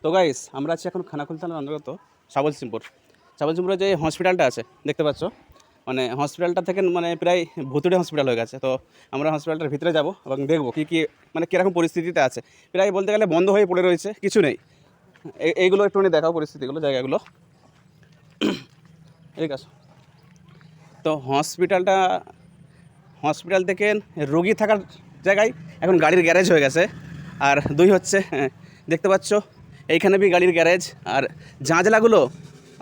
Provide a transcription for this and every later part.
তো গাইস আমরা আছি এখন খানাকুল থানার অন্তর্গত সাবলসিমপুরে যে হসপিটালটা আছে দেখতে পাচ্ছ, মানে হসপিটালটা থেকে মানে প্রায় ভুতুড়ে হসপিটাল হয়ে গেছে। তো আমরা হসপিটালটার ভিতরে যাব এবং দেখবো কী মানে কীরকম পরিস্থিতিতে আছে। প্রায় বলতে গেলে বন্ধ হয়ে পড়ে রয়েছে, কিছু নেই। এইগুলো একটুখানি দেখাও পরিস্থিতিগুলো, জায়গাগুলো। ঠিক আছে। তো হসপিটাল থেকে রোগী থাকার জায়গায় এখন গাড়ির গ্যারেজ হয়ে গেছে। আর দুই হচ্ছে দেখতে পাচ্ছ এইখানে বি গাড়ির গ্যারেজ, আর জাঁজলাগুলো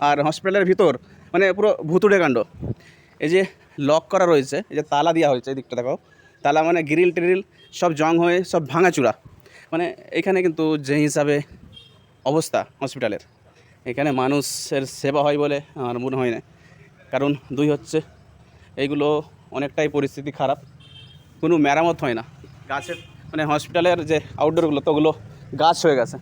আর হসপিটালের ভিতর মানে পুরো ভুতুড়ে কাণ্ড। এই যে লক করা রয়েছে, এই যে তালা দেওয়া হয়েছে, এই দিকটা দেখো তালা, মানে গ্রিল টিরিল সব জং হয়ে সব ভাঙাচুরা। মানে এখানে কিন্তু যে হিসাবে অবস্থা হসপিটালের, এখানে মানুষের সেবা হয় বলে আমার মনে হয় না। কারণ দুই হচ্ছে এইগুলো অনেকটাই পরিস্থিতি খারাপ, কোনো মেরামত হয় না। গাছের মানে হসপিটালের যে আউটডোরগুলো তো ওগুলো গাছ হয়ে গেছে।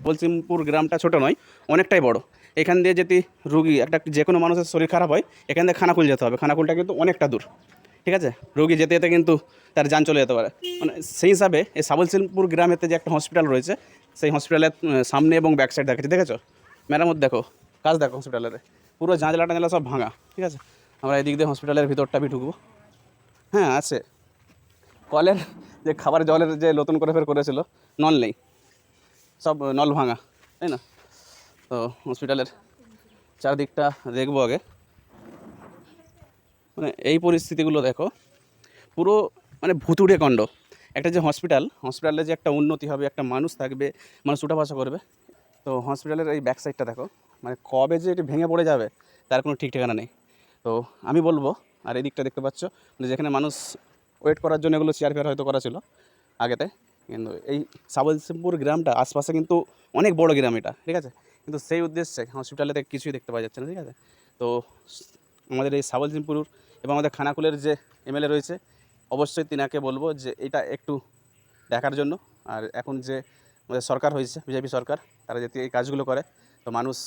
বলসিমপুর গ্রামটা ছোটো নয়, অনেকটাই বড়। এখান দিয়ে যদি রুগী একটা যে কোনো মানুষের শরীর খারাপ হয়, এখান থেকে খানাকুল যেতে হবে। খানাকুলটা কিন্তু অনেকটা দূর, ঠিক আছে। রুগী যেতে যেতে কিন্তু তার যান চলে যেতে পারে। মানে সেই হিসাবে এই সাবলসিমপুর গ্রামেতে যে একটা হসপিটাল রয়েছে, সেই হসপিটালের সামনে এবং ব্যাক সাইড দেখেছো মেরামত দেখো, কাজ দেখো হসপিটালের পুরো জানলা টানলা সব ভাঙা, ঠিক আছে। আমরা এদিক দিয়ে হসপিটালের ভিতরটা ঢুকবো। হ্যাঁ আছে, কলের যে খাবার জলের যে নতুন করে ফের করেছিল, নল নেই, সব নল ভাঙা, তাই না। তো হসপিটালের চারদিকটা দেখবো আগে। মানে এই পরিস্থিতিগুলো দেখো, পুরো মানে ভুতুড়ে কাণ্ড। একটা যে হসপিটালে যে একটা উন্নতি হবে, একটা মানুষ থাকবে, মানুষ উঠা বসা করবে। তো হসপিটালের এই ব্যাক সাইডটা দেখো, মানে কবে যে এটি ভেঙে পড়ে যাবে তার কোনো ঠিক ঠিকানা নেই। তো আমি বলবো, আর এই দিকটা দেখতে পাচ্ছ মানে যেখানে মানুষ ওয়েট করার জন্য এগুলো চেয়ার ফেয়ার হয়তো করা ছিল আগেতে, কিন্তু এই সাবলসিমপুর গ্রামটা আশপাশে কিন্তু অনেক বড় গ্রাম এটা, ঠিক আছে। কিন্তু সেই উদ্দেশ্যে হসপিটালেতে কিছুই দেখতে পাওয়া যাচ্ছে না, ঠিক আছে। তো আমাদের এই সাবলসিমপুর এবং আমাদের খানাকুলের যে এমএলএ রয়েছে, অবশ্যই তিনাকে বলবো যে এটা একটু দেখার জন্য। আর এখন যে আমাদের সরকার হয়েছে, বিজেপি সরকার, তারা যদি এই কাজগুলো করে তো মানুষ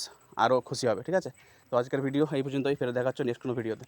আরও খুশি হবে, ঠিক আছে। তো আজকের ভিডিও এই পর্যন্তই, ফেরত দেখাচ্ছ নেক্সট কোনো ভিডিওতে।